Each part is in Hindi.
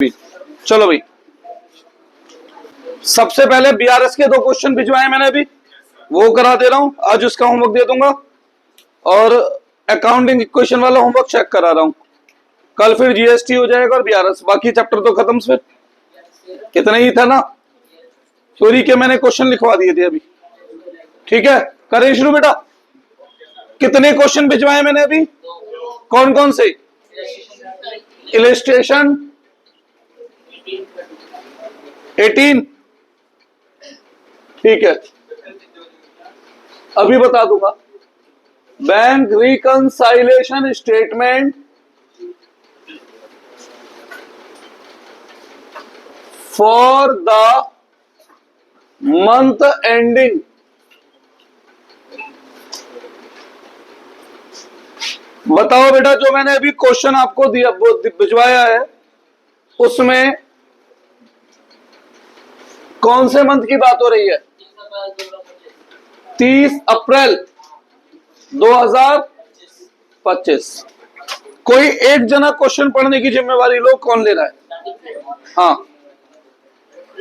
चलो भाई, सबसे पहले बीआरएस के 2 क्वेश्चन भिजवाए मैंने अभी, वो करा दे रहा हूं। आज उसका होमवर्क दे दूंगा और अकाउंटिंग इक्वेशन वाला होमवर्क चेक करा रहा हूं। कल फिर जीएसटी हो जाएगा और बीआरएस, बाकी चैप्टर तो खत्म। फिर कितना ही था ना, थ्योरी के मैंने क्वेश्चन लिखवा दिए थे अभी। ठीक है, करें शुरू बेटा। कितने क्वेश्चन भिजवाए मैंने अभी, कौन कौन से? इलस्ट्रेशन 18, ठीक है, अभी बता दूंगा। Bank reconciliation statement for the month ending, बताओ बेटा। जो मैंने अभी क्वेश्चन आपको दिया भिजवाया है, उसमें कौन से मंथ की बात हो रही है? 30 अप्रैल 2025। कोई एक जना क्वेश्चन पढ़ने की जिम्मेवारी लो, कौन ले रहा है? हाँ,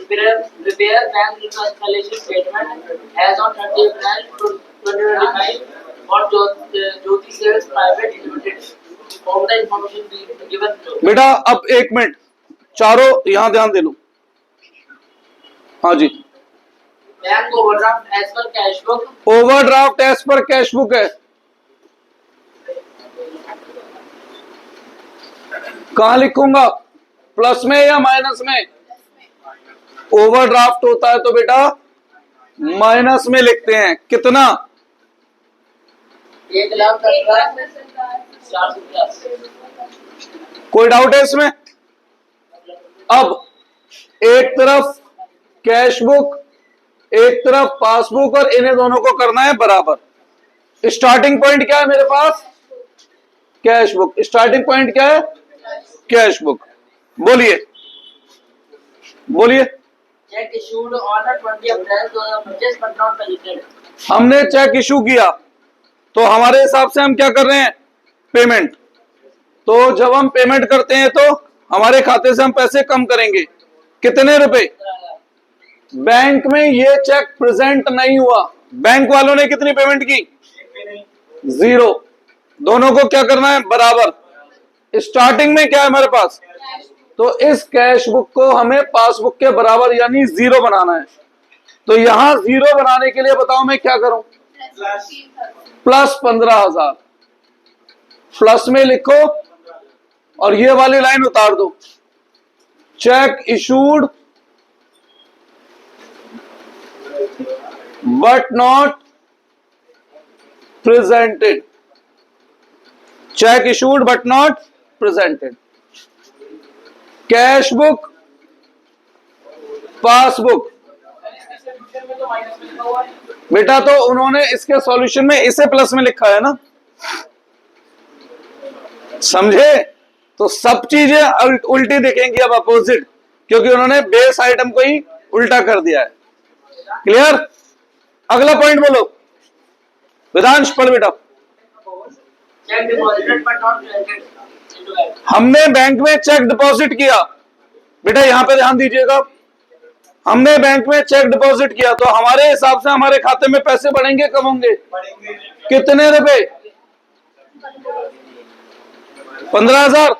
prepare bank reconciliation statement as on 30 April 2025 for Jyoti Sales Private Limited. All the information given below. बेटा अब 1 मिनट, चारों यहां ध्यान दे लो। हाँ जी, bank overdraft as per cash book, overdraft as per cash book है। कहां लिखूंगा, प्लस में या माइनस में? ओवरड्राफ्ट होता है तो बेटा माइनस में लिखते हैं। कितना? 1,10,450। कोई डाउट है इसमें? अब एक तरफ कैश बुक, एक तरफ पासबुक, और इन्हें दोनों को करना है बराबर। स्टार्टिंग पॉइंट क्या है मेरे पास? Cash book. स्टार्टिंग पॉइंट क्या है? Cash book. बोलिए बोलिए। Cheque issued on 20 April 2025 but not credited. हमने चेक इशू किया तो हमारे हिसाब से हम क्या कर रहे हैं? पेमेंट। तो जब हम पेमेंट करते हैं तो हमारे खाते से हम पैसे कम करेंगे। कितने रुपए? बैंक में ये चेक प्रेजेंट नहीं हुआ, बैंक वालों ने कितनी पेमेंट की? 0। दोनों को क्या करना है? बराबर। स्टार्टिंग में क्या है हमारे पास? तो इस कैश बुक को हमें पासबुक के बराबर यानी 0 बनाना है। तो यहां 0 बनाने के लिए बताओ मैं क्या करूं? प्लस 15,000 प्लस में लिखो और ये वाली लाइन उतार दो। Check issued but not presented. Check issued but not presented. Cash book, passbook. बेटा तो उन्होंने इसके सॉल्यूशन में इसे प्लस में लिखा है ना, समझे? तो सब चीजें उल्टी दिखेंगी अब, अपोजिट, क्योंकि उन्होंने बेस आइटम को ही उल्टा कर दिया है। क्लियर? अगला पॉइंट बोलो वेदांश, पढ़ बेटा। Check deposited but not credited. हमने बैंक में चेक डिपॉजिट किया, बेटा यहां पे ध्यान दीजिएगा। हमने बैंक में चेक डिपॉजिट किया तो हमारे हिसाब से हमारे खाते में पैसे बढ़ेंगे कम होंगे? कितने रुपए? 15,000।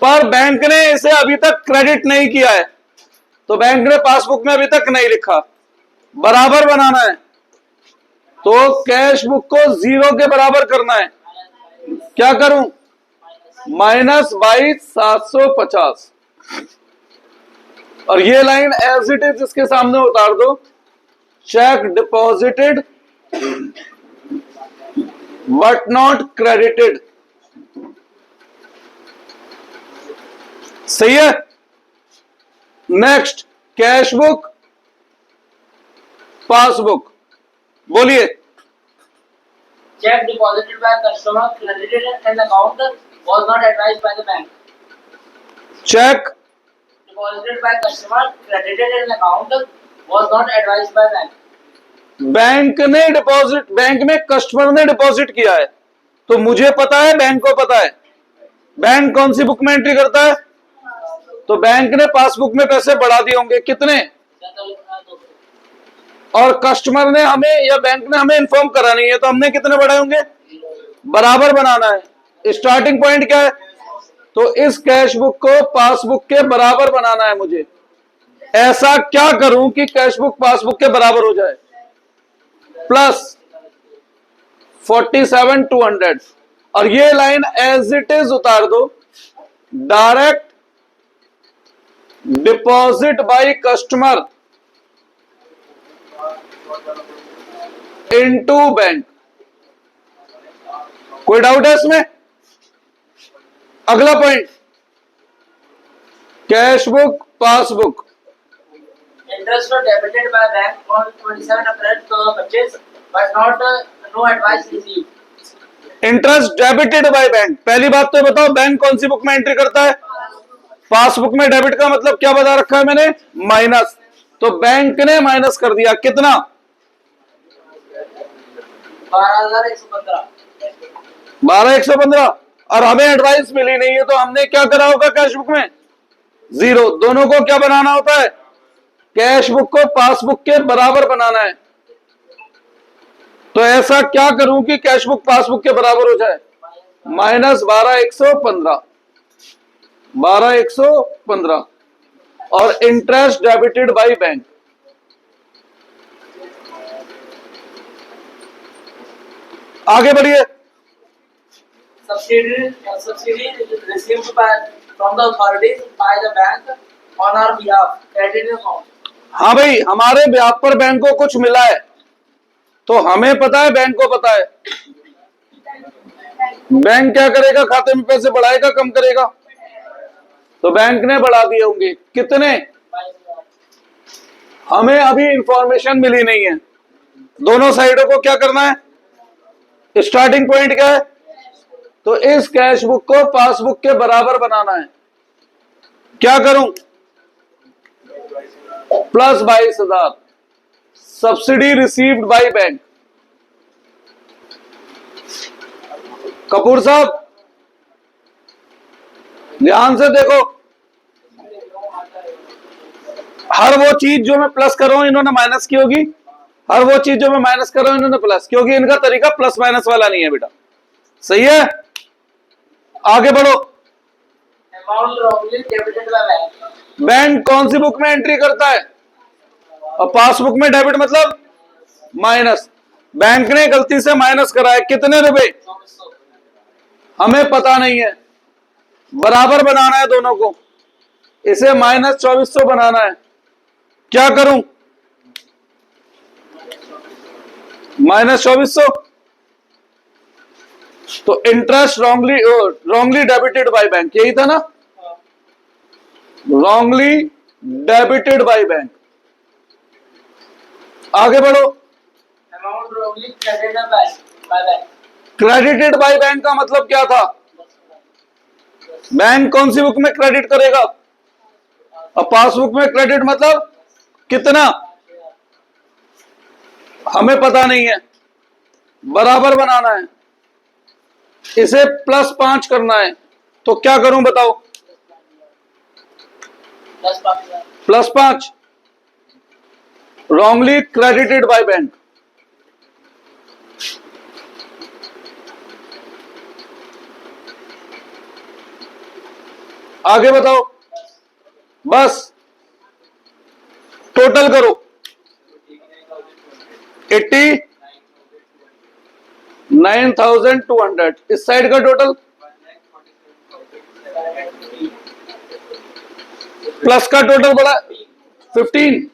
पर बैंक ने इसे अभी तक क्रेडिट नहीं किया है, तो बैंक ने पासबुक में अभी तक नहीं लिखा। बराबर बनाना है तो कैश बुक को 0 के बराबर करना है। क्या करूं? -22,750। और ये लाइन एज इट इज इसके सामने उतार दो। Check deposited but not credited. सही है? Next, cash book, passbook. बोलिए। Check deposited by customer credited and account was not advised by the bank. Cheque Deposited by customer credited and account was not advised by bank. Bank ने डिपॉजिट, बैंक में कस्टमर ने डिपॉजिट किया है तो मुझे पता है, बैंक को पता है। बैंक कौन सी बुक में एंट्री करता है? तो बैंक ने पासबुक में पैसे बढ़ा दिए होंगे, कितने? और कस्टमर ने हमें या बैंक ने हमें इन्फॉर्म करा नहीं है, तो हमने कितने बढ़ाए होंगे? बराबर बनाना है। स्टार्टिंग पॉइंट क्या है? तो इस कैश बुक को पासबुक के बराबर बनाना है मुझे। ऐसा क्या करूं कि कैश बुक पासबुक के बराबर हो जाए? प्लस 47,200 और ये लाइन एज इट इज उतार दो। Direct deposit by customer into bank. कोई डाउट है इसमें? अगला point, cash book passbook. Interest was debited by bank on 27 April to purchase, but not no advice received. Interest debited by bank. पहली बात तो बताओ, बैंक कौन सी बुक में एंट्री करता है? पासबुक में। डेबिट का मतलब क्या बता रखा है मैंने? माइनस। तो बैंक ने माइनस कर दिया कितना? 12,115। 12,115। और हमें एडवाइस मिली नहीं है, तो हमने क्या करा होगा कैश बुक में? जीरो। दोनों को क्या बनाना होता है? कैश बुक को पासबुक के बराबर बनाना है। तो ऐसा क्या करूं कि कैश बुक पासबुक के बराबर हो जाए? माइनस 12,115। 12,115 और इंटरेस्ट डेबिटेड बाय बैंक। आगे बढ़िए। Subsidy received from the authorities by the bank on our behalf. Credit account. हाँ भाई, हमारे ब्याज पर बैंक को कुछ मिला है, तो हमें पता है, बैंक को पता है। बैंक क्या करेगा? खाते में पैसे बढ़ाएगा कम करेगा? तो बैंक ने बढ़ा दिए होंगे कितने? हमें अभी इंफॉर्मेशन मिली नहीं है। दोनों साइडों को क्या करना है? स्टार्टिंग पॉइंट क्या है? तो इस कैश बुक को पासबुक के बराबर बनाना है। क्या करूं? Plus 22,000 subsidy received by bank. Kapoor साहब ध्यान से देखो, हर वो चीज जो मैं प्लस कर रहा हूं इन्होंने माइनस की होगी, हर वो चीज जो मैं माइनस कर रहा हूं इन्होंने प्लस, क्योंकि इनका तरीका प्लस माइनस वाला नहीं है बेटा। सही है? आगे बढ़ो। Amount wrongly debited by bank. Bank कौन सी बुक में एंट्री करता है? और पासबुक में डेबिट मतलब माइनस। बैंक ने गलती से माइनस करा है, कितने रुपए? हमें पता नहीं है। बराबर बनाना है दोनों को, इसे माइनस 2400 बनाना है। क्या करूं? माइनस 2400। तो interest wrongly debited by bank, यही था ना? Wrongly debited by bank. आगे बढ़ो। Amount wrongly credited by bank. Credited by bank का मतलब क्या था? बैंक कौन सी बुक में क्रेडिट करेगा? और पासबुक में क्रेडिट मतलब कितना? हमें पता नहीं है। बराबर बनाना है, इसे +5 करना है। तो क्या करूं बताओ? +5 रॉन्गली क्रेडिटेड बाय बैंक। आगे बताओ। बस टोटल करो। 89,200। इस साइड का टोटल प्लस का टोटल बड़ा 15,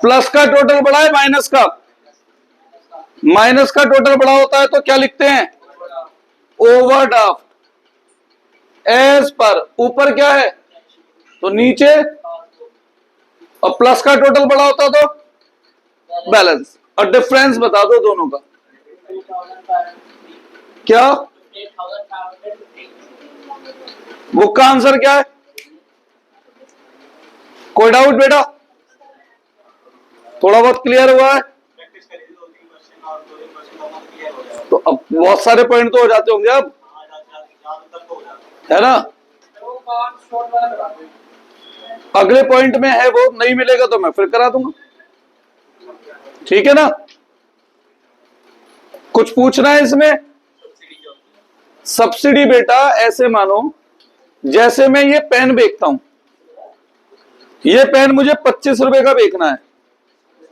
प्लस का टोटल बड़ा है माइनस का। माइनस का टोटल बड़ा होता है तो क्या लिखते हैं? ओवरड्राफ्ट। एज पर, ऊपर क्या है तो नीचे, और प्लस का टोटल बड़ा होता तो बैलेंस। और डिफरेंस बता दो दोनों का। क्या? बुक का आंसर क्या है? कोई डाउट बेटा? थोड़ा बहुत क्लियर हुआ है? तो अब बहुत सारे पॉइंट तो हो जाते होंगे अब। है ना। अगले पॉइंट में है वो, नहीं मिलेगा तो मैं फिर करा दूंगा, ठीक है ना। कुछ पूछना है इसमें? सब्सिडी बेटा ऐसे मानो जैसे मैं ये पेन बेचता हूं, ये पेन मुझे 25 रुपए का बेचना है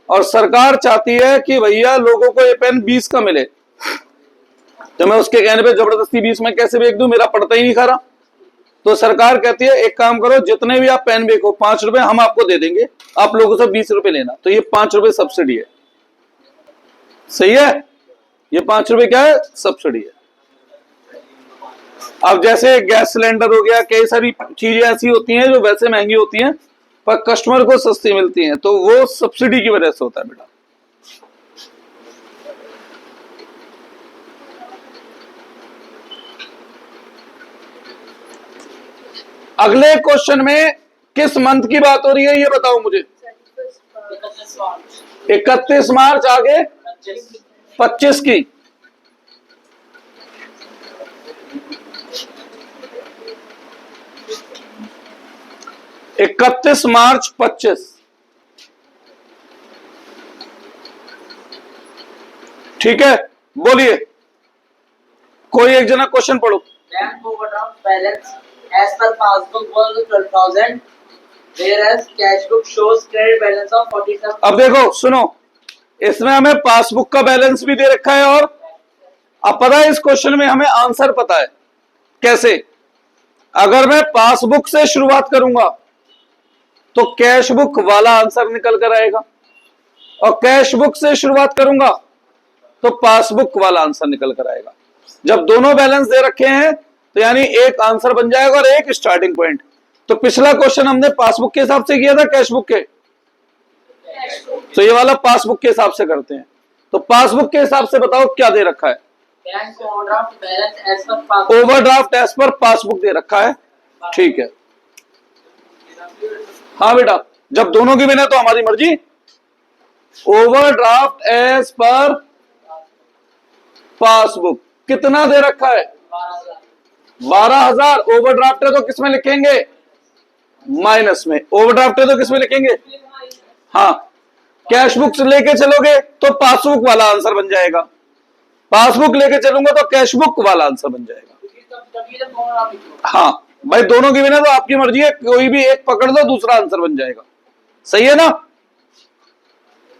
और सरकार चाहती है कि भैया लोगों को ये पेन 20 का मिले, तो मैं उसके कहने पे जबरदस्ती 20 में कैसे बेच दूं, मेरा पड़ता ही नहीं खा रहा। तो सरकार कहती है एक काम करो, जितने भी आप पेन बेचो 5 रुपए हम आपको दे देंगे, आप लोगों से 20 रुपए लेना। तो ये 5 रुपए सब्सिडी है, सही है। ये 5 रुपए क्या है? सब्सिडी है। अब जैसे गैस सिलेंडर हो गया, कई सारी चीजें ऐसी होती हैं जो वैसे महंगी होती हैं पर कस्टमर को सस्ती मिलती हैं, तो वो सब्सिडी की वजह से होता है बेटा। अगले क्वेश्चन में किस मंथ की बात हो रही है ये बताओ मुझे। 31 मार्च, आगे 25 की। 31 मार्च 25, ठीक है। बोलिए, कोई एक जना क्वेश्चन पढ़ो। Bank overdraft balance as per passbook was 12,000 whereas cash book shows credit balance of 47. अब देखो सुनो, इसमें हमें पासबुक का बैलेंस भी दे रखा है और अब पता है इस क्वेश्चन में हमें आंसर पता है कैसे। अगर मैं पासबुक से शुरुआत करूंगा तो कैश बुक वाला आंसर निकल कर आएगा, और कैश बुक से शुरुआत करूंगा तो पासबुक वाला आंसर निकल कर आएगा। जब दोनों बैलेंस दे रखे हैं तो यानी एक आंसर बन जाएगा और एक स्टार्टिंग पॉइंट। तो पिछला क्वेश्चन हमने पासबुक के हिसाब से किया था, कैश बुक के, तो ये वाला पासबुक के हिसाब से करते हैं। तो पासबुक के हिसाब से बताओ क्या दे रखा है। Bank overdraft balance as per passbook. Overdraft as per passbook दे रखा है, ठीक है। हाँ बेटा, जब दोनों की बिना तो हमारी मर्जी। ओवरड्राफ्ट एज पर पासबुक कितना दे रखा है? 12,000। ओवरड्राफ्ट है तो किसमें लिखेंगे? माइनस में। ओवरड्राफ्ट है तो किसमें लिखेंगे? हाँ, कैश बुक लेके चलोगे तो पासबुक वाला आंसर बन जाएगा, पासबुक लेके चलूंगा तो कैश बुक वाला आंसर बन जाएगा। हाँ भाई, दोनों की बिना तो आपकी मर्जी है, कोई भी एक पकड़ दो दूसरा आंसर बन जाएगा, सही है ना।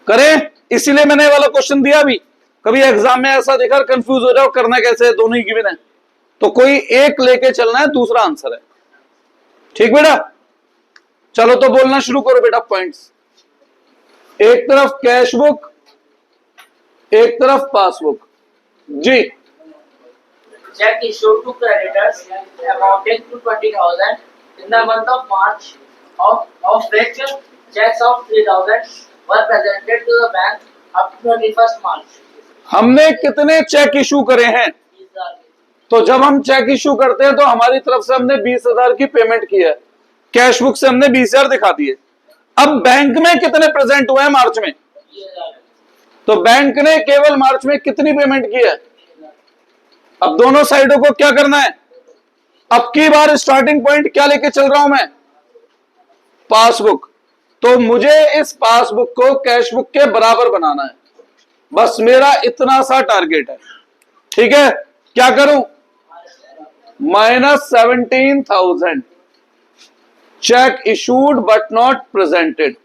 करें, इसीलिए मैंने वाला क्वेश्चन दिया। भी कभी एग्जाम में ऐसा देखा कंफ्यूज हो जाओ करना कैसे है, दोनों ही गिवन है, तो कोई एक लेके चलना है, दूसरा आंसर है, ठीक बेटा। चलो तो बोलना शुरू करो बेटा पॉइंट्स। एक तरफ कैश बुक, एक तरफ पासबुक जी। Check issued to creditors amounting to 20,000 in the month of March, of which checks of 3,000 were presented to the bank up to 21st March. हमने कितने चेक इशू करे हैं? तो जब हम चेक इशू करते हैं तो हमारी तरफ से हमने 20,000 की पेमेंट की है, कैश बुक से हमने 20,000 दिखा दिए। अब बैंक में कितने प्रेजेंट हुए हैं मार्च में? तो बैंक ने केवल मार्च में कितनी पेमेंट की है? अब दोनों साइडों को क्या करना है? अब की बार स्टार्टिंग पॉइंट क्या लेके चल रहा हूं मैं? पासबुक। तो मुझे इस पासबुक को कैश बुक के बराबर बनाना है, बस मेरा इतना सा टारगेट है, ठीक है। क्या करूं? -17,000 check issued but not presented,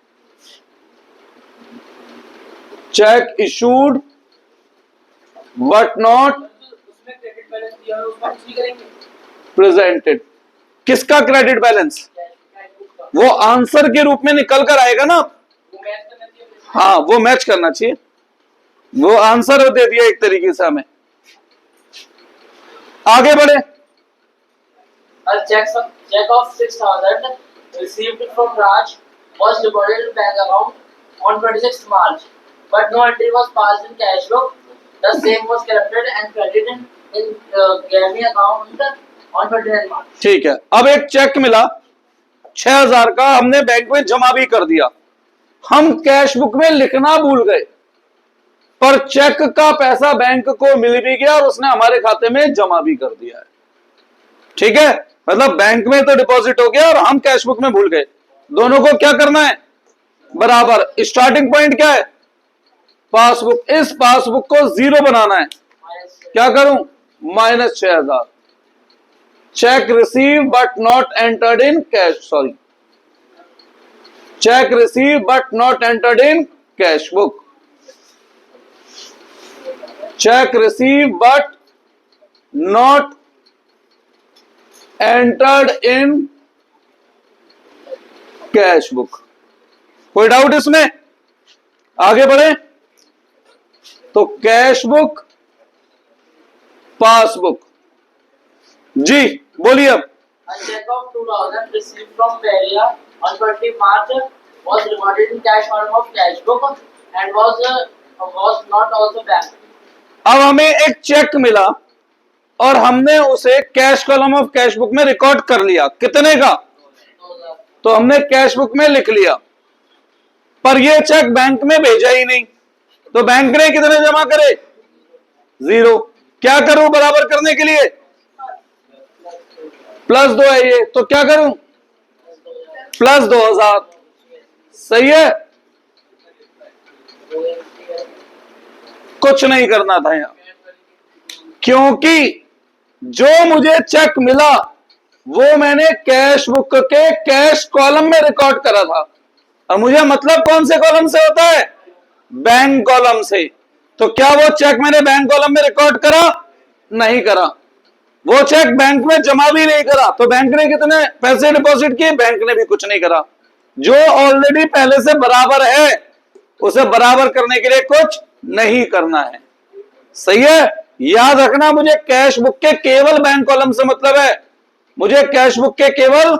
check issued but not presented. किसका क्रेडिट बैलेंस? वो आंसर के रूप में निकल कर आएगा ना। हाँ, वो मैच करना चाहिए, वो आंसर दे दिया एक तरीके से हमें। आगे बढ़े। A check of 6,000 received from Raj was deposited in bank account on 26th March, but no entry was passed in cash book. The same was credited and credited in Grammy account on 29th March. ठीक है, अब एक चेक मिला 6,000 का, हमने बैंक में जमा भी कर दिया। हम कैश बुक में लिखना भूल गए, पर चेक का पैसा बैंक को मिल भी गया और उसने हमारे खाते में जमा भी कर दिया है, ठीक है। मतलब बैंक में तो डिपॉजिट हो गया और हम कैश बुक में भूल गए। दोनों को क्या करना है? बराबर। स्टार्टिंग पॉइंट क्या है? पासबुक। इस पासबुक को 0 बनाना है। क्या करूं? -6000। Check receive but not entered in cash, sorry, check receive but not entered in cash book. Check receive but not entered in cash book. कोई डाउट इसमें? आगे बढ़े तो कैश बुक, पासबुक। जी बोलिए अब। A check of 2000 received from Peria on 20 March was recorded in cash form of cash book and was not also bank. अब हमें एक चेक मिला और हमने उसे cash column of cash book में रिकॉर्ड कर लिया। कितने का? तो हमने कैश बुक में लिख लिया, पर यह चेक बैंक में भेजा ही नहीं। तो बैंक ने कितने जमा करे? 0। क्या करूं बराबर करने के लिए? +2 है ये, तो क्या करूं? +2000। सही है, कुछ नहीं करना था यहां, क्योंकि जो मुझे चेक मिला वो मैंने कैश बुक के कैश कॉलम में रिकॉर्ड करा था। और मुझे मतलब कौन से कॉलम से होता है? बैंक कॉलम से। तो क्या वो चेक मैंने बैंक कॉलम में रिकॉर्ड करा? नहीं करा। वो चेक बैंक में जमा भी नहीं करा। तो बैंक ने कितने पैसे डिपॉजिट किए? बैंक ने भी कुछ नहीं करा। जो ऑलरेडी पहले से बराबर है उसे बराबर करने के लिए कुछ नहीं करना है। सही है, याद रखना, मुझे कैश बुक के केवल बैंक कॉलम से मतलब है। मुझे कैश बुक के केवल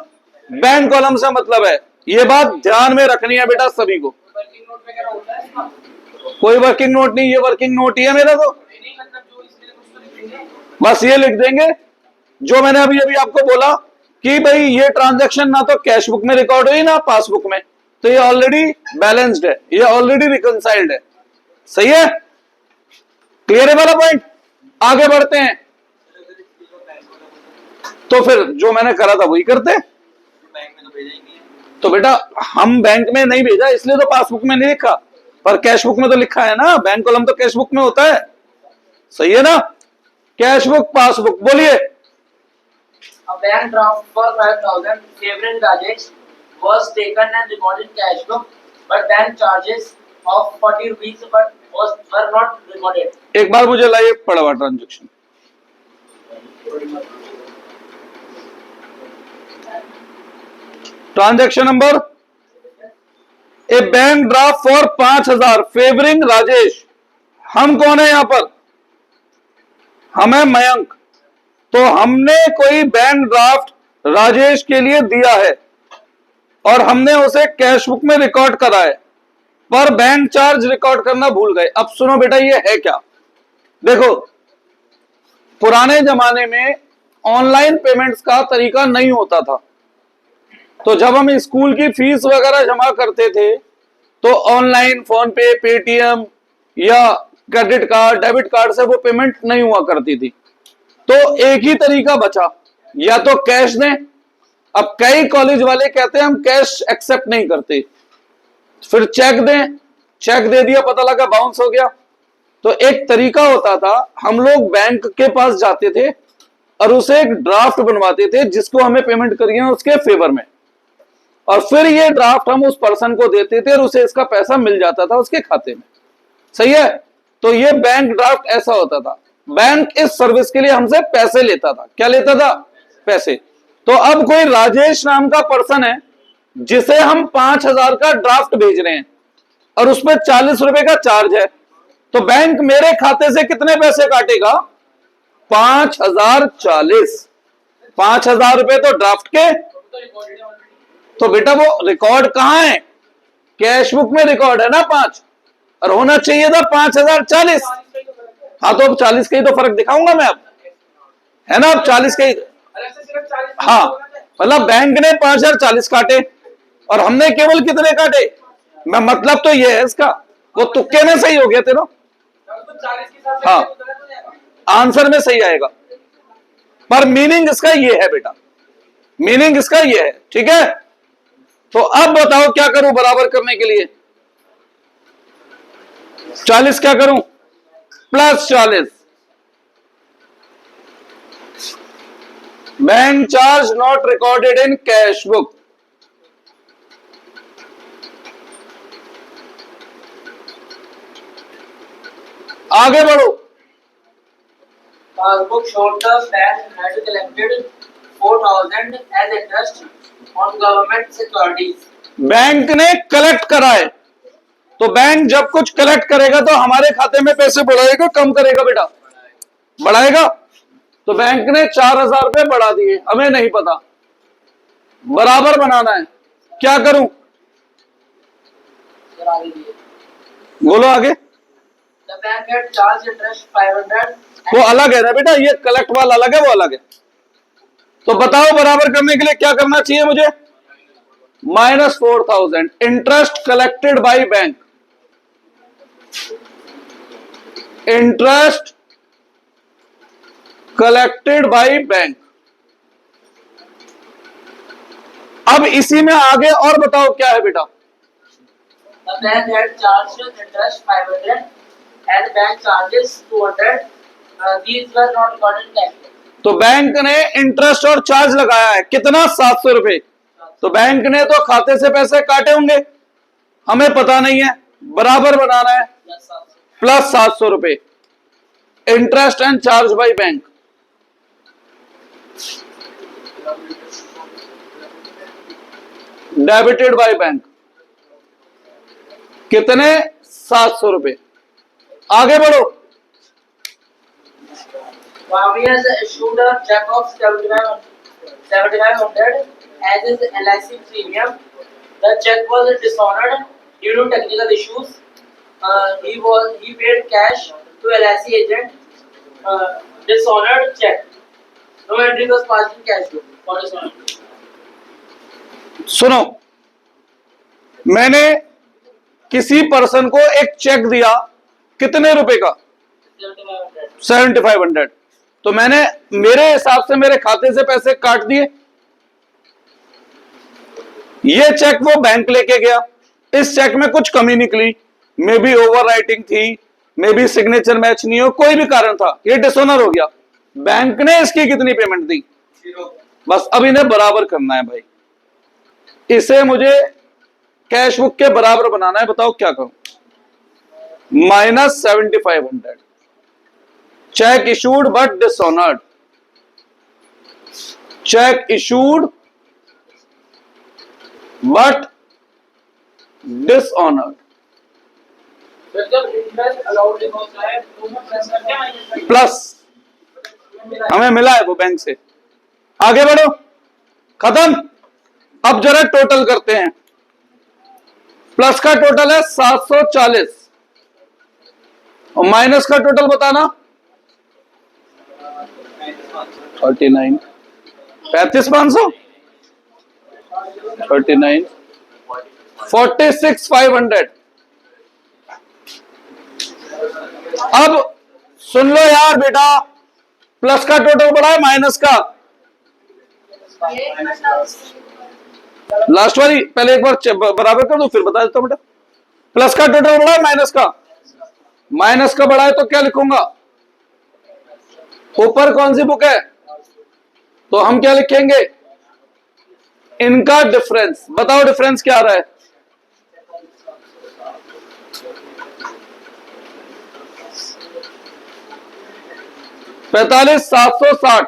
बैंक कॉलम से मतलब है। ये बात ध्यान में रखनी है बेटा सभी को। कोई वर्किंग नोट नहीं, ये वर्किंग नोट ही है मेरा। तो बस ये लिख देंगे जो मैंने अभी अभी आपको बोला कि भाई ये ट्रांजैक्शन ना तो कैश बुक में रिकॉर्ड हुई ना पासबुक में, तो ये ऑलरेडी बैलेंस्ड है, ये ऑलरेडी रिकंसाइल्ड है। सही है, क्लियर है वाला पॉइंट? आगे बढ़ते हैं। तो फिर जो मैंने करा था वही करते। तो बेटा हम बैंक में नहीं भेजा इसलिए तो पासबुक में नहीं लिखा, पर कैश बुक में तो लिखा है ना। बैंक कॉलम तो कैश बुक में होता है। सही है ना? Cash book, passbook. बोलिए। A bank draft for 5000 favoring Rajesh was taken and recorded in cash book, but bank charges of 40 rupees were not recorded. एक बार मुझे लाइए पड़ा हुआ transaction. Transaction number, A bank draft for 5000 favouring Rajesh. हम कौन है यहां पर? हम है मयंक। तो हमने कोई बैंक ड्राफ्ट राजेश के लिए दिया है और हमने उसे कैश बुक में रिकॉर्ड करा है, पर बैंक चार्ज रिकॉर्ड करना भूल गए। अब सुनो बेटा, ये है क्या? देखो, पुराने जमाने में ऑनलाइन पेमेंट्स का तरीका नहीं होता था। तो जब हम स्कूल की फीस वगैरह जमा करते थे तो ऑनलाइन फोन पे, पेटीएम या क्रेडिट कार्ड, डेबिट कार्ड से वो पेमेंट नहीं हुआ करती थी। तो एक ही तरीका बचा, या तो कैश दें। अब कई कॉलेज वाले कहते हैं हम कैश एक्सेप्ट नहीं करते, फिर चेक दें। चेक दे दिया, पता लगा बाउंस हो गया। तो एक तरीका होता था, हम लोग बैंक के पास जाते थे और उसे एक ड्राफ्ट बनवाते थे जिसको हमें पेमेंट करिए उसके फेवर में, और फिर ये ड्राफ्ट हम उस पर्सन को देते थे और उसे इसका पैसा मिल जाता था उसके खाते में। सही है, तो ये बैंक ड्राफ्ट ऐसा होता था। बैंक इस सर्विस के लिए हमसे पैसे लेता था। क्या लेता था? पैसे। तो अब कोई राजेश नाम का पर्सन है जिसे हम 5000 का ड्राफ्ट भेज रहे हैं और उसमें 40 रुपए का चार्ज है, तो बैंक मेरे खाते से कितने पैसे काटेगा? 5040। 5000 रुपए तो ड्राफ्ट के। तो बेटा वो रिकॉर्ड कहां है? कैश बुक में रिकॉर्ड है ना 5, और होना चाहिए था 5040। हाँ, तो अब 40 का ही तो फर्क दिखाऊंगा मैं अब, है ना? अब 40 का ही। हाँ, मतलब बैंक ने 5040 काटे और हमने केवल कितने काटे? मैं मतलब तो ये है इसका, वो तुक्के में सही हो गया तेरा। हाँ, आंसर में सही आएगा, पर मीनिंग इसका ये है बेटा मीनिंग इसका ये है, ठीक है। तो अब बताओ क्या करूं बराबर करने के लिए? 40 क्या करूं? +40। Bank charge not recorded in cash book. आगे बढ़ो। Passbook showed the bank had collected 4,000 as interest on government securities. Bank ने कलेक्ट करा है, तो बैंक जब कुछ कलेक्ट करेगा तो हमारे खाते में पैसे बढ़ाएगा कम करेगा बेटा? बढ़ाएगा। तो बैंक ने 4,000 रुपए बढ़ा दिए, हमें नहीं पता, बराबर बनाना है, क्या करूं? बोलो आगे। The bank had charged interest 500. वो अलग है ना बेटा, ये कलेक्ट वाला अलग है, वो अलग है। तो बताओ बराबर करने के लिए क्या करना चाहिए मुझे? -4,000 interest collected by bank, interest collected by bank. अब इसी में आगे और बताओ क्या है बेटा? The bank had charged interest 500 and bank charges 200. These were not recorded in cash. तो बैंक ने इंटरेस्ट और चार्ज लगाया है कितना? 700 रुपए। तो बैंक ने तो खाते से पैसे काटे होंगे, हमें पता नहीं है, बराबर बनाना है, +700 रुपए interest and charge by bank. Debited by bank कितने? 700 रुपए। आगे बढ़ो। Vavias issued a check of 7,500 as his LIC premium. The check was dishonored due to technical issues. He paid cash to LIC agent. Dishonored check. No entry was passed in cash book for dishonored. सुनो, मैंने किसी पर्सन को एक चेक दिया, कितने रुपए का? 7,500। तो मैंने मेरे हिसाब से मेरे खाते से पैसे काट दिए। ये चेक वो बैंक लेके गया, इस चेक में कुछ कमी निकली, मे बी ओवर राइटिंग थी, मे बी सिग्नेचर मैच नहीं हो, कोई भी कारण था, ये डिसऑनर हो गया। बैंक ने इसकी कितनी पेमेंट दी? बस अब इन्हें बराबर करना है भाई, इसे मुझे कैश बुक के बराबर बनाना है। बताओ क्या करूं? -7,500 check issued but dishonoured, check issued but dishonoured plus हमें मिला है वो बैंक से। आगे बढ़ो, खत्म। अब जरा टोटल करते हैं। प्लस का टोटल है 740 और माइनस का टोटल बताना 39 35,500 39 46,500। अब सुन लो यार बेटा, प्लस का टोटल बढ़ा है माइनस का? लास्ट वाली पहले एक बार बराबर कर दो फिर बता देता हूं बेटा। प्लस का टोटल बढ़ा है माइनस का? माइनस का बढ़ा है तो क्या लिखूंगा? ऊपर कौन सी बुक है? तो हम क्या लिखेंगे? इनका डिफरेंस। बताओ डिफरेंस क्या आ रहा है? ₹45,760।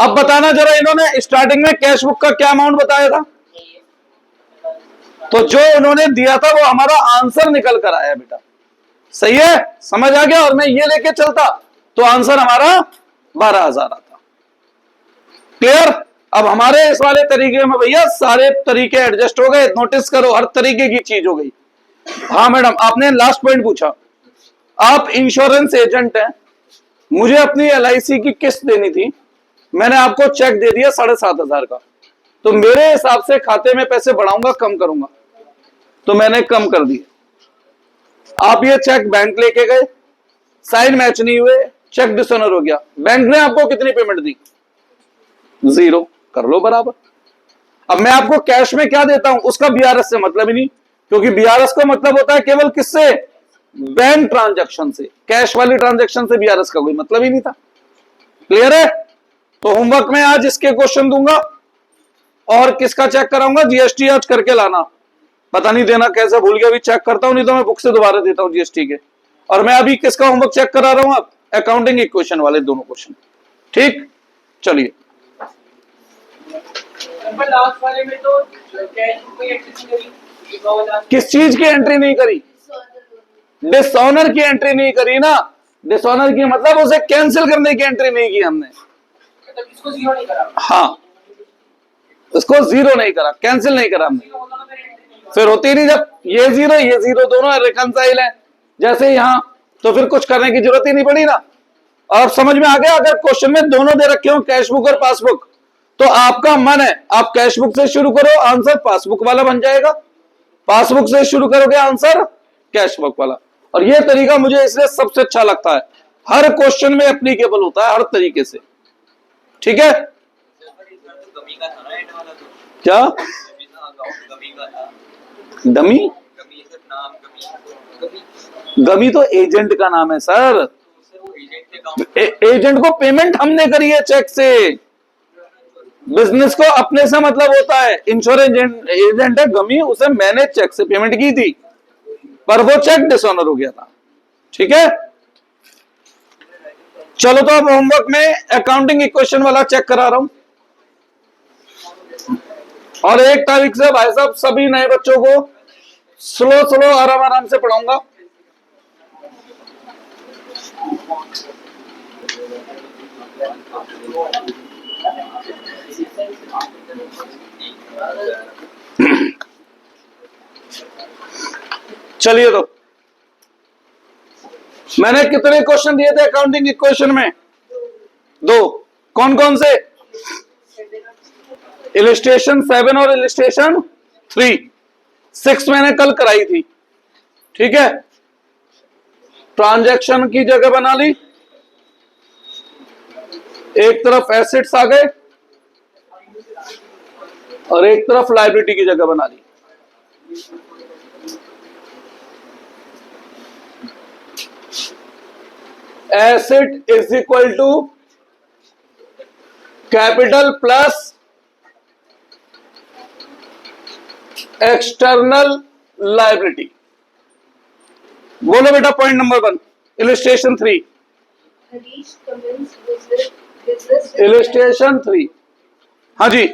अब बताना जरा, इन्होंने स्टार्टिंग में कैश बुक का क्या अमाउंट बताया था? तो जो उन्होंने दिया था वो हमारा आंसर निकल कर आया बेटा, सही है? समझ आ गया? और मैं ये लेके चलता तो आंसर हमारा 12,000 आता। क्लियर? अब हमारे इस वाले तरीके में भैया सारे तरीके एडजस्ट हो गए, नोटिस करो हर तरीके की चीज हो गई। हाँ मैडम, आपने लास्ट पॉइंट पूछा, आप इंश्योरेंस एजेंट हैं, मुझे अपनी LIC की किस्त देनी थी, मैंने आपको चेक दे दिया 7,500 का, तो मेरे हिसाब से खाते में पैसे बढ़ाऊंगा कम करूंगा, तो मैंने कम कर दिए। आप ये चेक बैंक लेके गए, साइन मैच नहीं हुए, चेक डिसऑनर हो गया, बैंक ने आपको कितनी पेमेंट दी? 0 कर लो बराबर। अब मैं आपको कैश में क्या देता हूं उसका बीआरएस से मतलब ही नहीं, क्योंकि बीआरएस का मतलब होता है केवल किससे, बैंक ट्रांजैक्शन से, कैश वाली ट्रांजैक्शन से बीआरएस का कोई मतलब ही नहीं था। क्लियर है? तो होमवर्क में आज इसके क्वेश्चन दूंगा और किसका चेक कराऊंगा, जीएसटी आज करके लाना। पता नहीं देना कैसे भूल गया, अभी चेक करता हूं, नहीं तो मैं बुक से दोबारा देता हूं जीएसटी के। और मैं अभी किसका होमवर्क चेक करा रहा हूं, आप अकाउंटिंग इक्वेशन वाले दोनों क्वेश्चन। ठीक, चलिए। लास्ट वाले में तो कैश कोई एंट्री नहीं करी, किस चीज की एंट्री नहीं करी, डिसऑनर की एंट्री नहीं करी ना। डिसऑनर की मतलब उसे कैंसिल करने की एंट्री नहीं की हमने, मतलब इसको जीरो नहीं करा। हाँ, उसको जीरो नहीं करा, कैंसिल नहीं करा हमने, फिर होती नहीं। जब ये जीरो दोनों रिकंसाइल है जैसे यहां, तो फिर कुछ करने की जरूरत ही नहीं पड़ी ना। और समझ में आ गया, अगर क्वेश्चन में दोनों दे रखे हो, कैश बुक और पासबुक, तो आपका मन है आप कैश बुक से शुरू करो, आंसर पासबुक वाला बन जाएगा। पासबुक से शुरू करोगे, आंसर कैश बुक वाला। और यह तरीका मुझे इसलिए सबसे अच्छा लगता है, हर क्वेश्चन में एप्लीकेबल होता है हर तरीके से। ठीक है, क्या डमी, गमी तो एजेंट का नाम है सर। एजेंट को पेमेंट हमने करी है चेक से, बिजनेस को अपने से मतलब होता है। इंश्योरेंस एजेंट है गमी, उसे मैंने चेक से पेमेंट की थी, पर वो चेक डिसऑनर हो गया था। ठीक है, चलो तो अब होमवर्क में अकाउंटिंग इक्वेशन वाला चेक करा रहा हूं, और 1 तारीख से भाई साहब सभी नए बच्चों को स्लो आराम आराम से पढ़ाऊंगा। चलिए, तो मैंने कितने क्वेश्चन दिए थे अकाउंटिंग इक्वेशन में, 2। कौन कौन से, इलिस्ट्रेशन 7 और इलिस्ट्रेशन 3। 6 मैंने कल कराई थी। ठीक है, ट्रांजैक्शन की जगह बना ली, एक तरफ एसेट्स आ गए और एक तरफ लायबिलिटी की जगह बना ली। Asset is equal to capital plus external liability. बोलो बेटा पॉइंट नंबर 1, इलिस्ट्रेशन 3। इलिस्ट्रेशन 3, हाँ जी।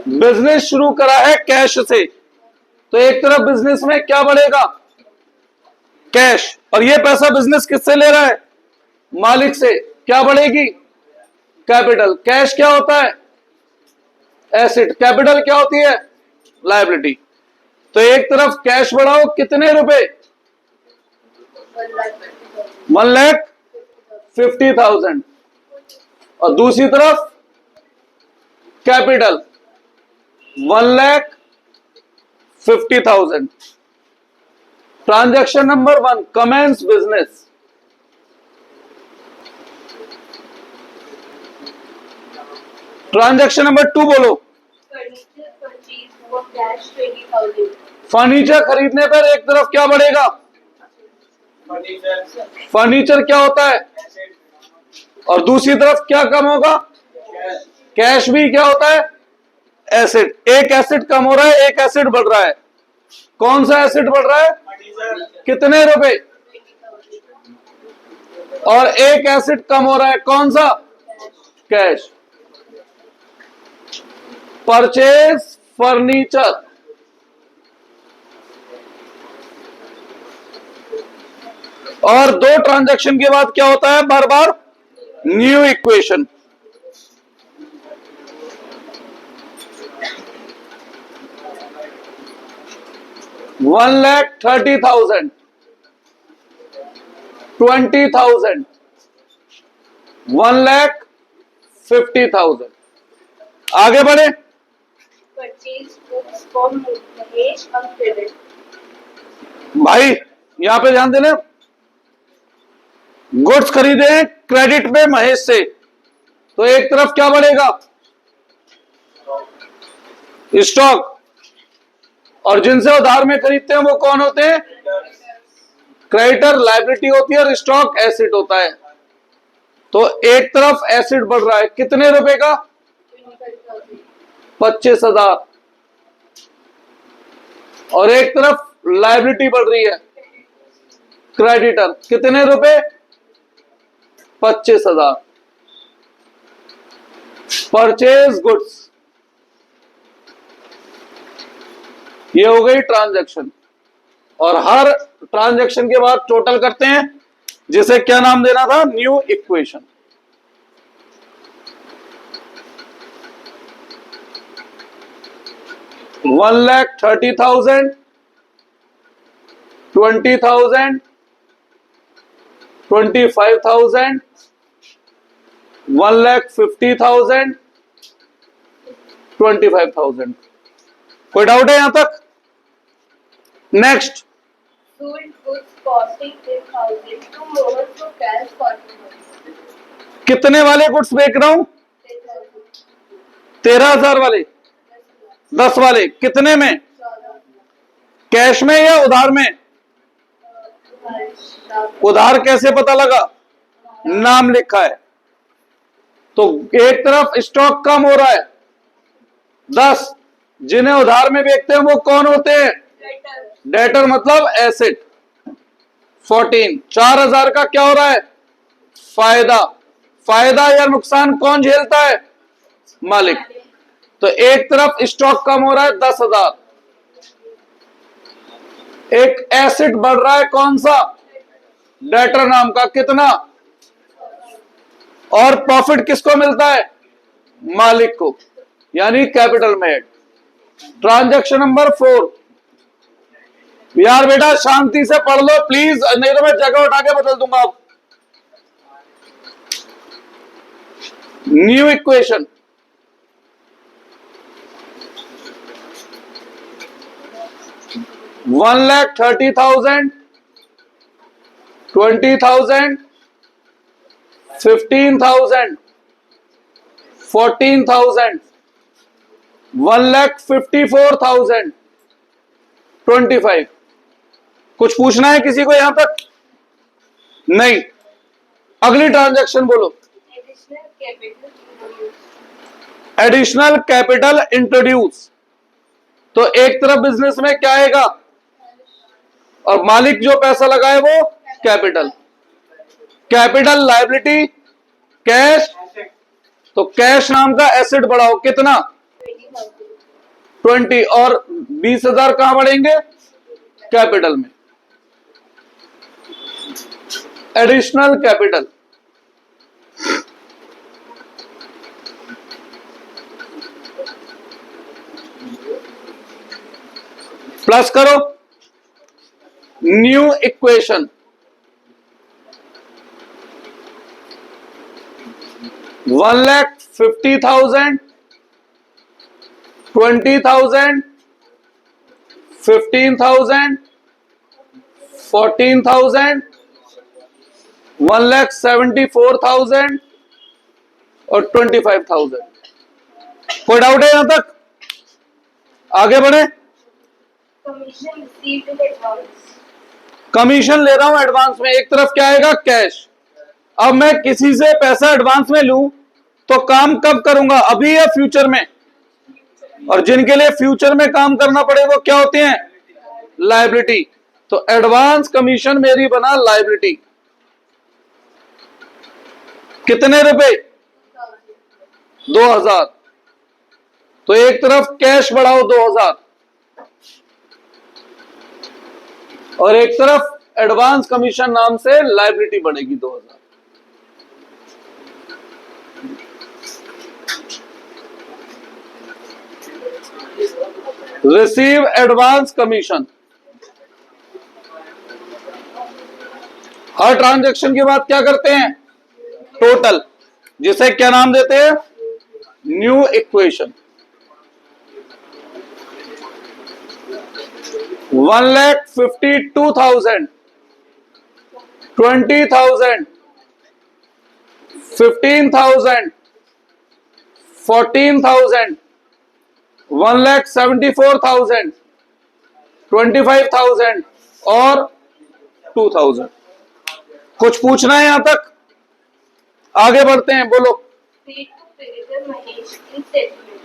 बिजनेस शुरू करा है कैश से, तो एक तरफ बिजनेस में क्या बढ़ेगा, कैश, और ये पैसा बिजनेस किससे ले रहा है, मालिक से, क्या बढ़ेगी, कैपिटल। कैश क्या होता है, एसेट, कैपिटल क्या होती है, लायबिलिटी। तो एक तरफ कैश बढ़ाओ, कितने रुपए, 1,50,000, और दूसरी तरफ capital 1,50,000। Transaction number 1, commence business. Transaction number 2 बोलो, फर्नीचर खरीदने पर एक तरफ क्या बढ़ेगा, फर्नीचर क्या होता है, और दूसरी तरफ क्या कम होगा, कैश भी क्या होता है, एसेट। एक एसेट कम हो रहा है, एक एसेट बढ़ रहा है। कौन सा एसेट बढ़ रहा है, कितने रुपए, और एक एसेट कम हो रहा है, कौन सा, कैश। परचेज फर्नीचर, और 2 ट्रांजैक्शन के बाद क्या होता है, बार बार न्यू इक्वेशन। $1,30,000, 20,000, 1,50,000। आगे बढ़े, भाई यहां पे ध्यान देना, गुड्स खरीदे क्रेडिट पे महेश से, तो एक तरफ क्या बढ़ेगा, स्टॉक, और जिनसे उधार में खरीदते हैं वो कौन होते हैं, क्रेडिटर लायबिलिटी होती है और स्टॉक एसेट होता है। तो एक तरफ एसेट बढ़ रहा है कितने रुपए का, 25,000, और एक तरफ लायबिलिटी बढ़ रही है क्रेडिटर कितने रुपए, 25,000। परचेज गुड्स, ये हो गई ट्रांजैक्शन, और हर ट्रांजैक्शन के बाद टोटल करते हैं, जिसे क्या नाम देना था, न्यू इक्वेशन। $1,30,000, 20,000, 25,000, 1,50,000, 25,000। कोई डाउट है यहां तक? Next, Sold goods costing 10,000 to Mohan for cash 40,000. कितने वाले गुड्स बेच रहा हूं, 10,000. 13,000 वाले, 10 वाले कितने में, 14,000. कैश में या उधार में, उधार कैसे पता लगा, नाम लिखा है, तो एक तरफ स्टॉक कम हो रहा है 10, जिन्हें उधार में बेचते हैं वो कौन होते हैं, डेटर मतलब एसेट 14। 4,000 का क्या हो रहा है, फायदा, फायदा या नुकसान कौन झेलता है, मालिक। तो एक तरफ स्टॉक कम हो रहा है 10,000, एक एसेट बढ़ रहा है कौन सा, डेटर नाम का कितना, और प्रॉफिट किसको मिलता है, मालिक को, यानी कैपिटल में ऐड। ट्रांजैक्शन नंबर 4, यार बेटा शांति से पढ़ लो प्लीज, नहीं तो मैं जगह उठा के बदल दूंगा। अब न्यू इक्वेशन, $1,30,000, 20,000, 15,000, 14,000, 1,54,000, 25। कुछ पूछना है किसी को यहां तक? नहीं। अगली ट्रांजैक्शन बोलो, Additional additional capital introduced. Capital introduce. तो एक तरफ बिजनेस में क्या आएगा, और मालिक जो पैसा लगाए वो कैपिटल, कैपिटल लायबिलिटी कैश, तो कैश नाम का एसेट बढ़ाओ कितना, 20,000. 20, और 20,000 कहां बढ़ेंगे, कैपिटल में। एडिशनल कैपिटल, प्लस करो, न्यू इक्वेशन, $1,50,000, 20,000, 15,000, 14,000, 1,74,000 और 25,000। कोई डाउट है यहां तक? आगे बढ़े। Commission received in advance. Commission ले रहा हूं एडवांस में, एक तरफ क्या आएगा, कैश। अब मैं किसी से पैसा एडवांस में लूं तो काम कब करूंगा, अभी या फ्यूचर में, और जिनके लिए फ्यूचर में काम करना पड़े वो क्या होते हैं, लायबिलिटी। तो एडवांस कमीशन मेरी बना लायबिलिटी, कितने रुपए, 2,000। तो एक तरफ कैश बढ़ाओ 2,000, और एक तरफ एडवांस कमीशन नाम से लायबिलिटी बढ़ेगी 2,000। रिसीव एडवांस कमीशन, हर ट्रांजैक्शन के बाद क्या करते हैं, टोटल, जिसे क्या नाम देते हैं, न्यू इक्वेशन। 1,52,000, 20,000, 15,000, 14,000, 1,74,000, 25,000 और 2,000। कुछ पूछना है यहां तक? आगे बढ़ते हैं, बोलो। Paid to creditor Mahesh in settlement.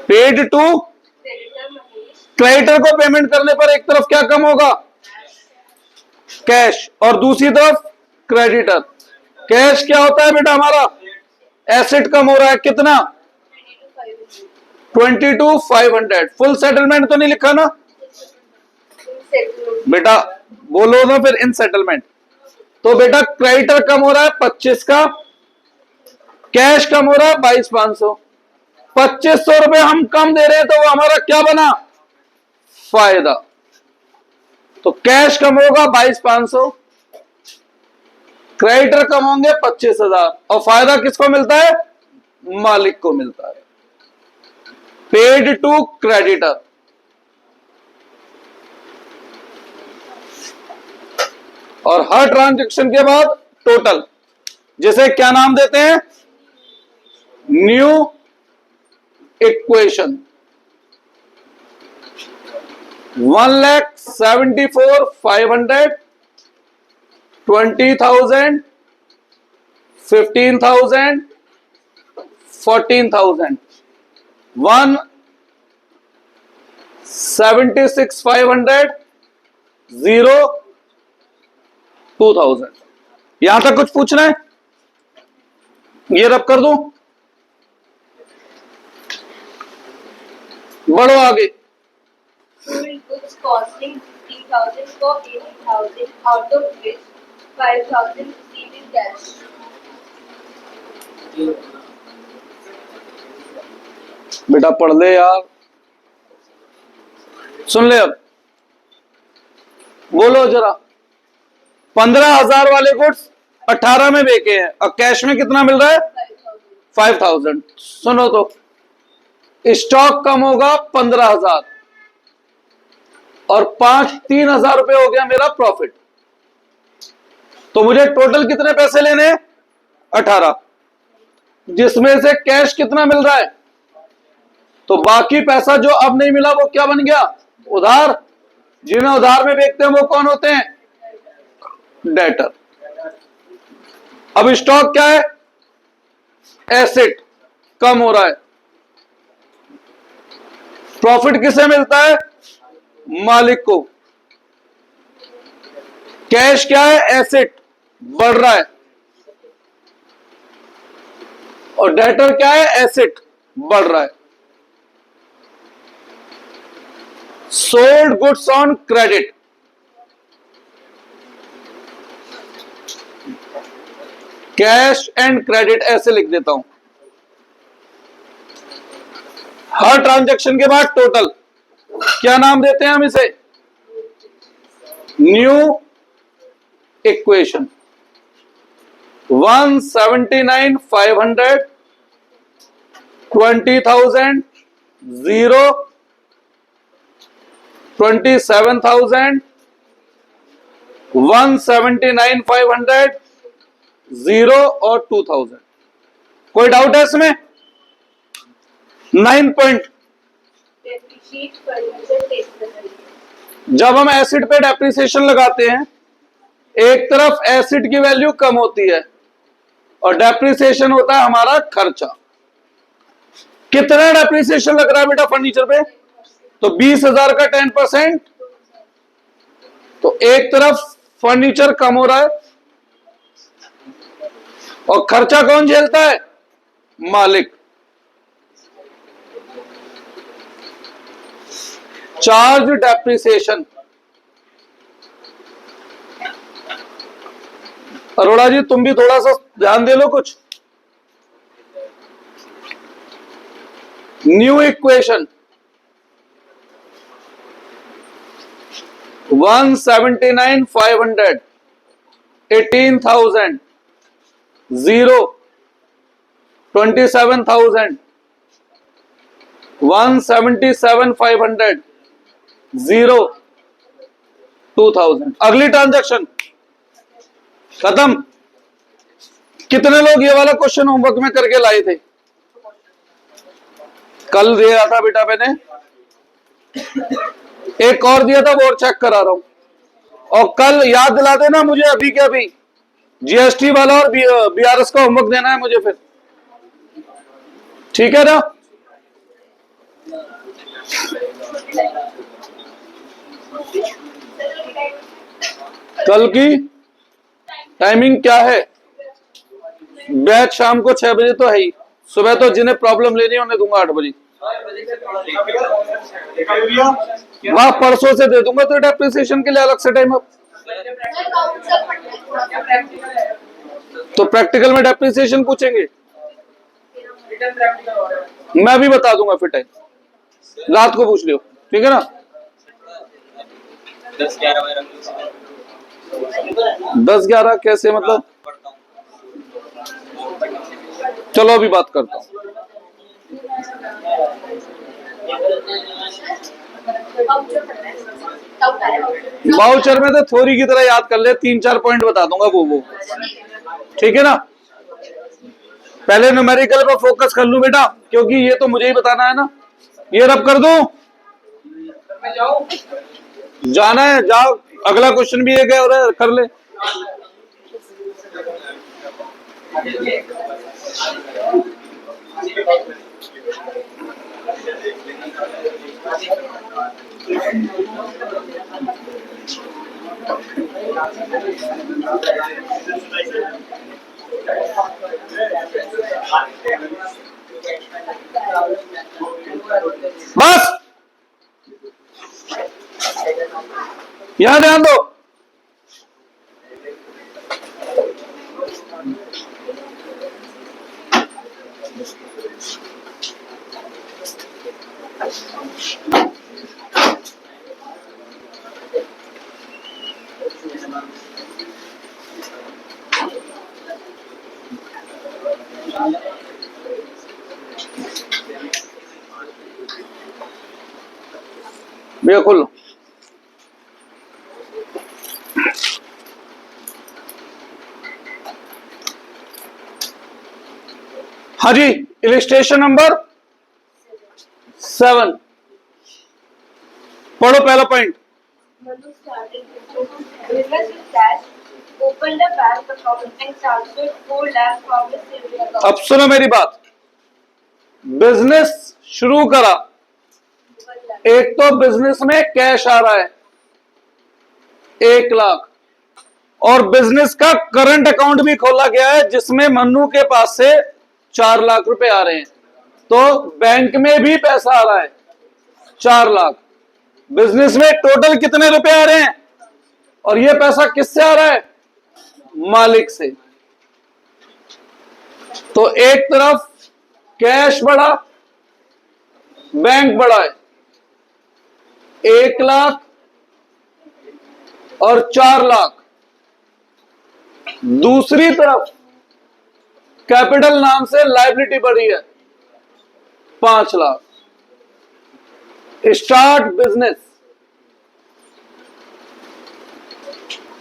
Paid to Creditor Mahesh. Creditor को पेमेंट करने पर एक तरफ क्या कम होगा? कैश, और दूसरी तरफ क्रेडिटर। कैश क्या होता है बेटा हमारा? एसेट कम हो रहा है, कितना? 22,500। फुल सेटलमेंट तो नहीं लिखा ना In settlement. बेटा? बोलो ना फिर इन सेटलमेंट। तो बेटा क्रेडिटर कम हो रहा है 25 का, कैश कम हो रहा है 22,500। 2,500 रुपए हम कम दे रहे हैं, तो वो हमारा क्या बना? फायदा। तो कैश कम होगा 22,500, क्रेडिटर कम होंगे 25,000, और फायदा किसको मिलता है? मालिक को मिलता है। Paid to creditor. और हर ट्रांजैक्शन के बाद टोटल, जिसे क्या नाम देते हैं? New equation. 1,74,500, 20,000, 15,000, 14,000, 1,76,500, 0, 2,000। यहां तक कुछ पूछना है? ये रब कर दूं? बढ़ो आगे। Sold goods costing 15,000 for 80,000, out of which 5,000 received in cash. बेटा पढ़ ले यार, सुन ले। अब बोलो जरा। 15,000 वाले गुड्स 18 में बेचे हैं, और कैश में कितना मिल रहा है? 5,000. 5,000। सुनो तो, स्टॉक कम होगा 15,000, और 3,000 रुपए हो गया मेरा प्रॉफिट। तो मुझे टोटल कितने पैसे लेने हैं? 18, जिसमें से कैश कितना मिल रहा है? तो बाकी पैसा जो अब नहीं मिला वो क्या बन गया? उधार। जिन्हें उधार में बेचते हैं वो कौन होते हैं? डेटर। अब स्टॉक क्या है? एसेट, कम हो रहा है। प्रॉफिट किसे मिलता है? मालिक को। कैश क्या है? एसेट, बढ़ रहा है। और डेटर क्या है? एसेट, बढ़ रहा है। Sold goods on credit. Cash and credit ऐसे लिख देता हूं। हर ट्रांजैक्शन के बाद टोटल, क्या नाम देते हैं हम इसे? New equation. 179,500, 20,000, 0, 27,000, 179,500, 0 और 2,000। कोई डाउट है इसमें? 9 पॉइंट। Depreciate furniture stationery. जब हम एसिड पे डेप्रिसिएशन लगाते हैं, एक तरफ एसिड की वैल्यू कम होती है और डेप्रिसिएशन होता है हमारा खर्चा। कितना डेप्रिसिएशन लग रहा है बेटा फर्नीचर पे? तो 20,000 का 10%। तो एक तरफ फर्नीचर कम हो रहा है, और खर्चा कौन झेलता है? मालिक। Charge depreciation. अरोड़ा जी तुम भी थोड़ा सा ध्यान दे लो कुछ। New equation. 179,500, 18,000, 0, 27,000, 177,500, 0, 2,000। अगली ट्रांजैक्शन खत्म। कितने लोग ये वाला क्वेश्चन होमवर्क में करके लाए थे? कल दिया था बेटा मैंने, एक और दिया था, वो और चेक करा रहा हूं। और कल याद दिला देना मुझे अभी के अभी, जीएसटी वाला और बीआरएस का होमवर्क देना है मुझे फिर, ठीक है ना? कल की टाइमिंग क्या है? बैच शाम को 6 बजे तो है ही, सुबह तो जिन्हें प्रॉब्लम लेनी है उन्हें दूंगा 8 बजे। वहां परसों से दे दूंगा, तो डेप्रिसिएशन के लिए अलग से टाइम अब। तो प्रैक्टिकल में डेप्रिसिएशन पूछेंगे, मैं भी बता दूंगा फिर टाइम, रात को पूछ लियो, ठीक है ना? 10-11 कैसे मतलब? चलो अभी बात करता हूं। वाउचर में तो थ्योरी की तरह याद कर ले, 3-4 पॉइंट बता दूंगा वो, ठीक है ना? पहले न्यूमेरिकल पर फोकस कर लूं बेटा, क्योंकि ये तो मुझे ही बताना है ना। ये रब कर दूं, जाना है जाओ, अगला क्वेश्चन भी एक है और कर ले। बस यहां ध्यान दो। भैया खोल लो। हाँ जी, इलिस्ट्रेशन नंबर 7 पढ़ो पहला पॉइंट। अब सुनो मेरी बात, बिजनेस शुरू करा, एक तो बिजनेस में कैश आ रहा है 1 लाख, और बिजनेस का करंट अकाउंट भी खोला गया है जिसमें मन्नू के पास से 4 लाख रुपए आ रहे हैं, तो बैंक में भी पैसा आ रहा है 4 लाख। बिजनेस में टोटल कितने रुपए आ रहे हैं, और ये पैसा किससे आ रहा है? मालिक से। तो एक तरफ कैश बढ़ा, बैंक बढ़ा है 1 लाख और 4 लाख, दूसरी तरफ कैपिटल नाम से लायबिलिटी बढ़ी है 5 lakh. Start business.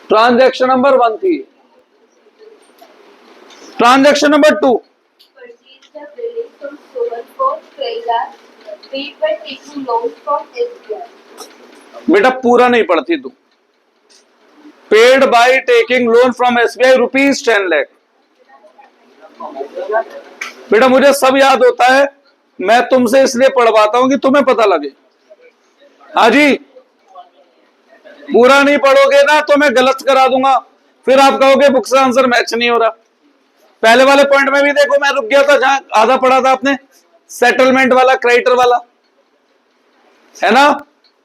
Transaction number 1 थी। ट्रांजैक्शन नंबर 2, बेटा पूरा नहीं पढ़ती तू। Paid by taking loan from SBI ₹10 lakh. बेटा मुझे सब याद होता है, मैं तुमसे इसलिए पढ़वाता हूं कि तुम्हें पता लगे। हाँ जी, पूरा नहीं पढ़ोगे ना तो मैं गलत करा दूंगा, फिर आप कहोगे बुक से आंसर मैच नहीं हो रहा। पहले वाले पॉइंट में भी देखो मैं रुक गया था जहां आधा पढ़ा था आपने, सेटलमेंट वाला, क्रेडिटर वाला, है ना?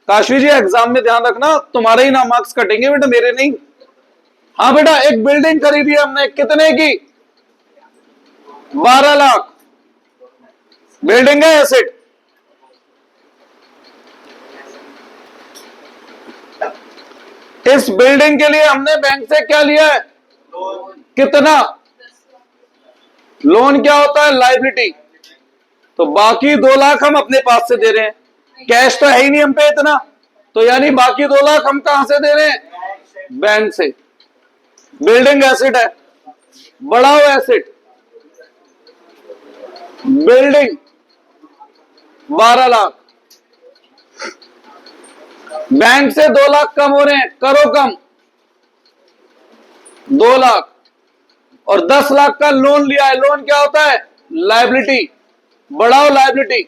काशवी जी एग्जाम में ध्यान रखना, तुम्हारे ही ना मार्क्स कटेंगे बेटा, मेरे नहीं। हाँ बेटा, एक बिल्डिंग खरीदी हमने, कितने की? 12 लाख। बिल्डिंग है एसेट। इस बिल्डिंग के लिए हमने बैंक से क्या लिया है? कितना? लोन क्या होता है? लायबिलिटी। तो बाकी 2 लाख हम अपने पास से दे रहे हैं, कैश तो है ही नहीं हम पे इतना, तो यानी बाकी 2 लाख हम कहां से दे रहे हैं? बैंक से। बिल्डिंग एसेट है, बढ़ाओ एसेट, बिल्डिंग 12 लाख, बैंक से 2 लाख कम हो रहे हैं, करो कम 2 लाख, और 10 लाख का लोन लिया है। लोन क्या होता है? लायबिलिटी, बढ़ाओ लायबिलिटी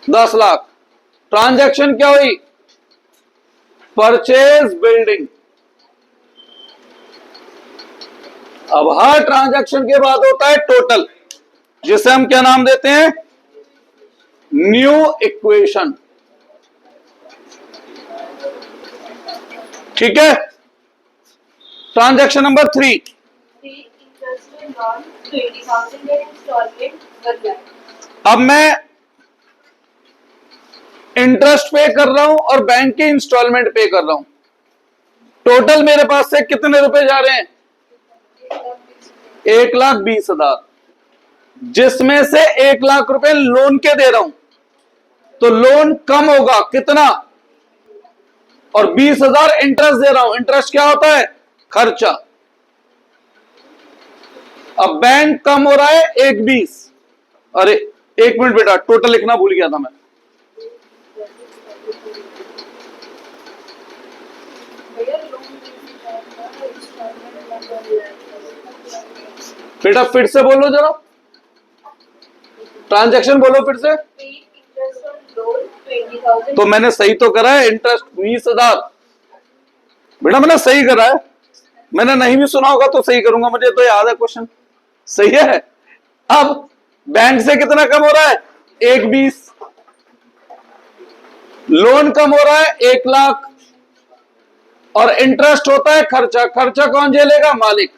10 लाख। ट्रांजैक्शन क्या हुई? Purchase building. अब हर ट्रांजैक्शन के बाद होता है टोटल, जिसे हम क्या नाम देते हैं? New equation. ठीक है। Transaction number 3, interest loan 20,000 instalment 1 lakh. अब मैं इंटरेस्ट पे कर रहा हूं और बैंक की इंस्टॉलमेंट पे कर रहा हूं। टोटल मेरे पास से कितने रुपए जा रहे हैं? 1,20,000, जिसमें से 1 लाख रुपए लोन के दे रहा हूं, तो लोन कम होगा कितना? और 20,000 इंटरेस्ट दे रहा हूं। इंटरेस्ट क्या होता है? खर्चा। अब बैंक कम हो रहा है 1,20,। अरे 1 मिनट बेटा, टोटल लिखना भूल गया था मैं। बेटा फिर से बोलो जरा, ट्रांजैक्शन बोलो फिर से। Interest on loan 20,000। तो मैंने सही तो करा है, इंटरेस्ट 20,000। बेटा मैंने सही करा है, मैंने नहीं भी सुना होगा तो सही करूंगा, मुझे तो याद है क्वेश्चन। सही है। अब बैंक से कितना कम हो रहा है? 1,20,। लोन कम हो रहा है 1 लाख, और इंटरेस्ट होता है खर्चा। खर्चा कौन झेलेगा? मालिक,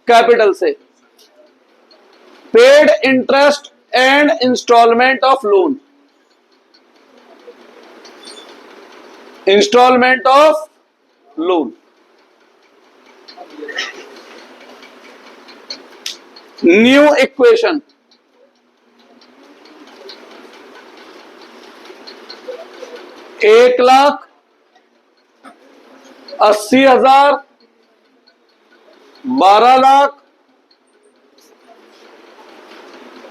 कैपिटल से। Paid interest and instalment of loan, instalment of loan. New equation, एक लाख 80,000, 12 लाख,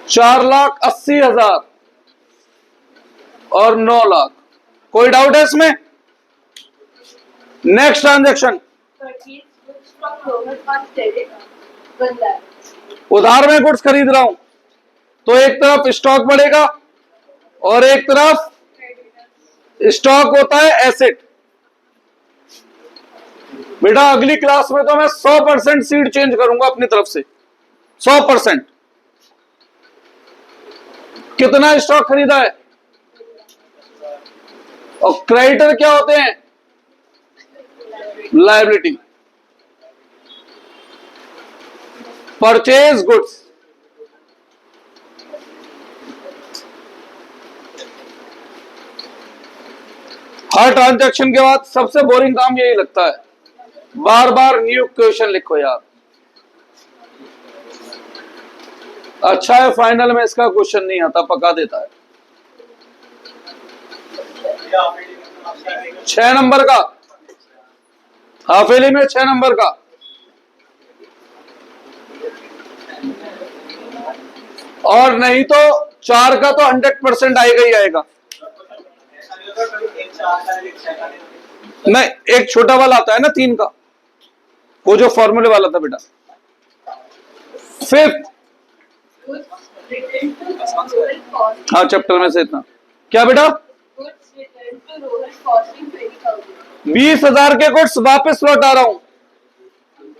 4,80,000 और 9 लाख। कोई डाउट है इसमें? Next transaction, purchase goods from loner on credit 1 lakh. उधार में गुड्स खरीद रहा हूं, तो एक तरफ स्टॉक बढ़ेगा और एक तरफ स्टॉक होता है एसेट। बेटा अगली क्लास में तो मैं 100% सीट चेंज करूंगा अपनी तरफ से, 100%। कितना स्टॉक खरीदा है? और क्रेडिटर क्या होते हैं? लायबिलिटी। परचेज गुड्स, हर ट्रांजैक्शन के बाद सबसे बोरिंग काम यही लगता है, बार बार न्यू इक्वेशन लिखो यार। अच्छा है फाइनल में इसका क्वेश्चन नहीं आता, पका देता है। 6 नंबर का, हाफेली में 6 नंबर का। और नहीं तो 4 का तो 100% आएगा ही आएगा। नहीं, एक छोटा वाला आता है ना 3 का, वो जो फॉर्मूले वाला था बेटा। 5th, हाँ चैप्टर में से इतना क्या बेटा? 20,000 के गुड्स वापस लौटा रहा हूं,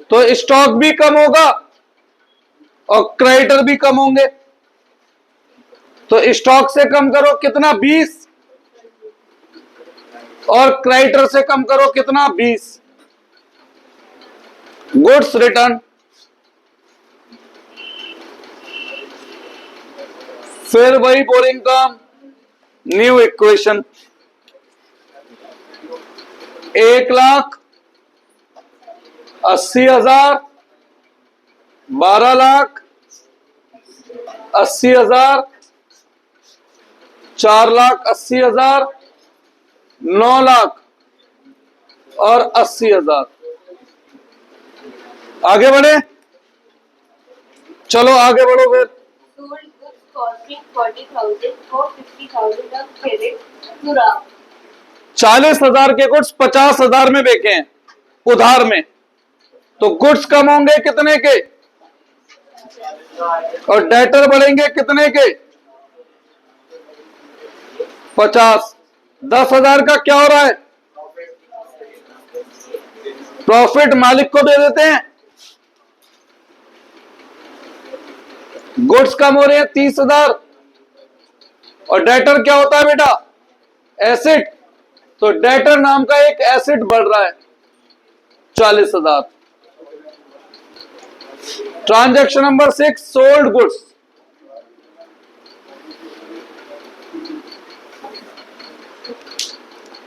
तो स्टॉक भी कम होगा और क्रेडिटर भी कम होंगे। तो स्टॉक से कम करो कितना? 20, और क्रेडिटर से कम करो कितना? 20। गुड्स रिटर्न, फिर वही बोरिंग काम, न्यू इक्वेशन। 1,80,000, 12 लाख 80,000, 4,80,000, 9 लाख और 80,000। आगे बढ़े, चलो आगे बढ़ो फिर। Sold goods costing 40,000 for 50,000 of credit to Ram. 40,000 के गुड्स 50,000 में बेचे हैं उधार में, तो गुड्स कम होंगे कितने के और डेटर बढ़ेंगे कितने के? 50। 10,000 का क्या हो रहा है? प्रॉफिट मालिक को दे देते हैं। गुड्स कम हो रहे हैं 30,000 और डेटर क्या होता है बेटा? एसेट। तो डेटर नाम का एक एसेट बढ़ रहा है 40,000। Transaction number 6, sold goods.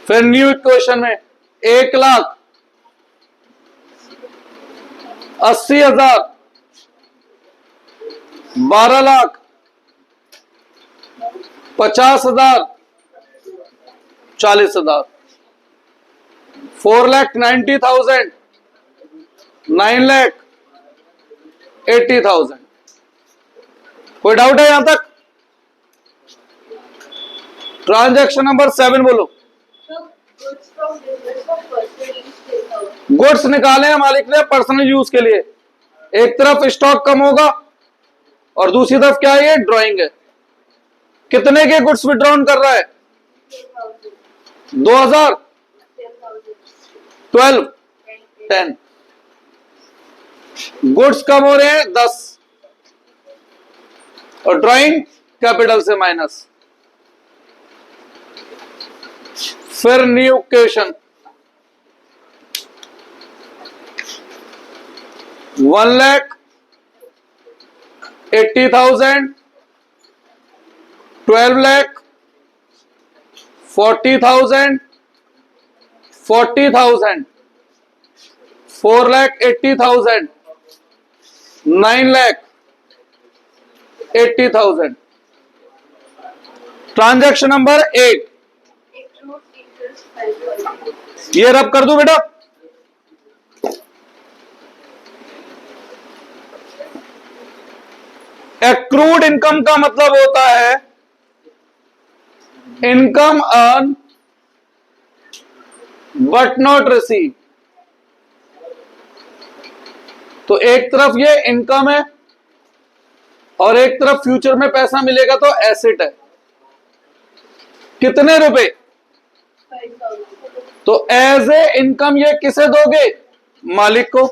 फिर न्यू इक्वेशन में 1,80,000, 12,00,000, 50,000, 40,000, 4,90,000, 9,80,000। कोई डाउट है यहां तक? ट्रांजैक्शन नंबर 7 बोलो। Took goods from business for personal use 10,000. Goods निकाले हैं मालिक ने पर्सनल यूज के लिए। एक तरफ स्टॉक कम होगा और दूसरी तरफ क्या है? ये ड्राइंग है। कितने के गुड्स विड्रॉन कर रहा है? 10,000. 2,000, 10,000. 12, 10। गुड्स कम हो रहे हैं 10 और ड्राइंग कैपिटल से माइनस। फिर new equation 1,80,000, 12,00,000, 40,000, 40,000, 4,80,000, 9,80,000। Transaction number 8। Accrued interest 5,000. ये रब कर दूं बेटा? एक्रूड इनकम का मतलब होता है income earn but not receive. तो एक तरफ ये इनकम है और एक तरफ फ्यूचर में पैसा मिलेगा तो एसेट है। कितने रुपए? 5,000. तो एज ए इनकम ये किसे दोगे? मालिक को।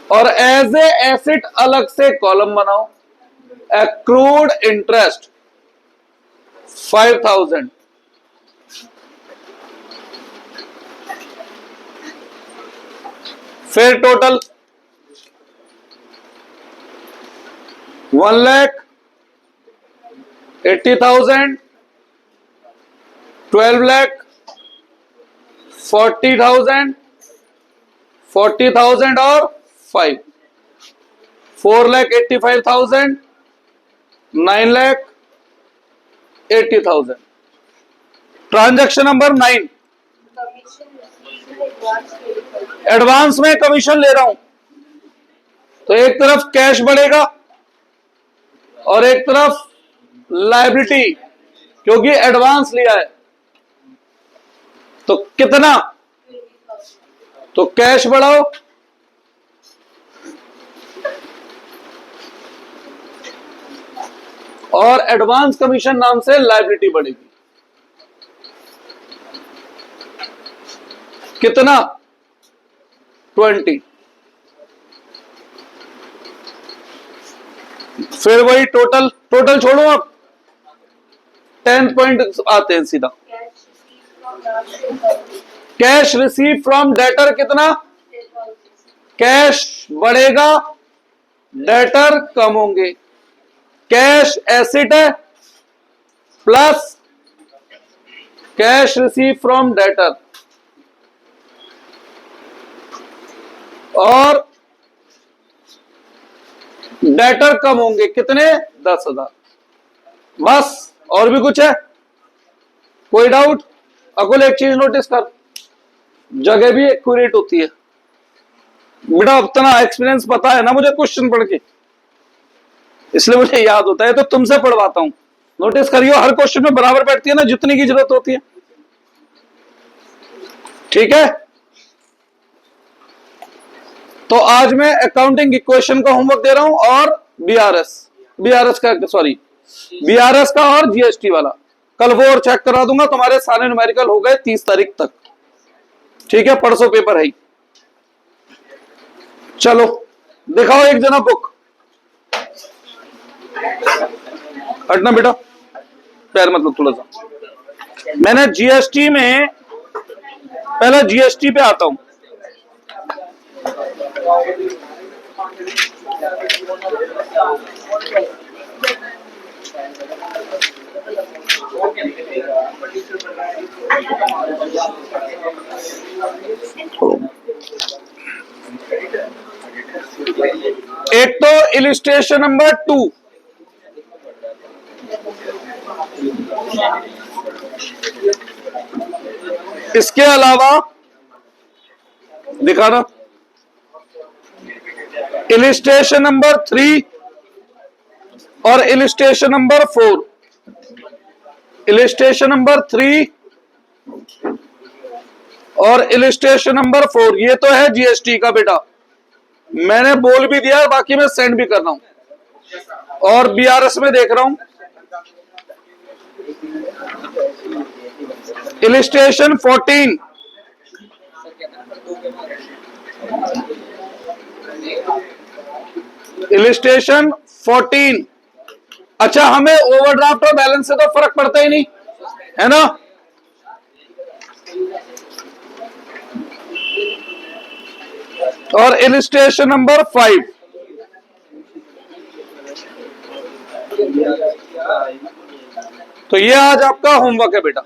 और एज ए एसेट अलग से कॉलम बनाओ, एक्रूड इंटरेस्ट 5,000। फिर टोटल 1,80,000, 12,00,000, 40,000, 40,000 और 5, 4,85,000, 9,80,000। Transaction number 9। Commission received in advance 25,000. Advance में कमीशन ले रहा हूं तो एक तरफ कैश बढ़ेगा और एक तरफ लायबिलिटी, क्योंकि एडवांस लिया है। तो कितना? 20,000. तो कैश बढ़ाओ और एडवांस कमीशन नाम से लायबिलिटी बढ़ेगी। कितना? 20। फिर वही टोटल छोड़ो अब 10 पॉइंट आते हैं सीधा। Cash received from Ram 10,000. Cash receive from debtor कितना? 10,000. कैश बढ़ेगा, डेटर कम होंगे। कैश एसेट है plus cash receive from debtor और डेटर कम होंगे कितने? 10,000। बस और भी कुछ है? कोई डाउट? अकुल एक चीज नोटिस कर, जगह भी एक्यूरेट होती है। बेटा उतना एक्सपीरियंस पता है ना मुझे क्वेश्चन पढ़ के, इसलिए मुझे याद होता है, तो तुमसे पढ़वाता हूं। नोटिस करियो हर क्वेश्चन में बराबर बैठती है ना जितनी की जरूरत होती है, ठीक है। तो आज मैं अकाउंटिंग इक्वेशन का होमवर्क दे रहा हूं और बीआरएस का और जीएसटी वाला कल वो और चेक करा दूंगा। तुम्हारे सारे न्यूमेरिकल हो गए 30 तारीख तक, ठीक है। परसों पेपर है ही। चलो दिखाओ एक जना बुक, हटना बेटा, पैर मतलब थोड़ा सा। मैंने जीएसटी में पहले जीएसटी पे आता हूं। एक तो इलिस्ट्रेशन नंबर 2, इसके अलावा दिखाना इलिस्ट्रेशन नंबर 3 और इलिस्ट्रेशन नंबर 4। इलिस्ट्रेशन नंबर 3 और इलिस्ट्रेशन नंबर 4, ये तो है जीएसटी का बेटा, मैंने बोल भी दिया, बाकी मैं सेंड भी कर रहा हूं। और बीआरएस में देख रहा हूं इलिस्ट्रेशन 14, इलिस्ट्रेशन 14। अच्छा, हमें ओवरड्राफ्ट और बैलेंस से तो फर्क पड़ता ही नहीं है ना। और इलिस्ट्रेशन नंबर 5, तो ये आज आपका होमवर्क है बेटा।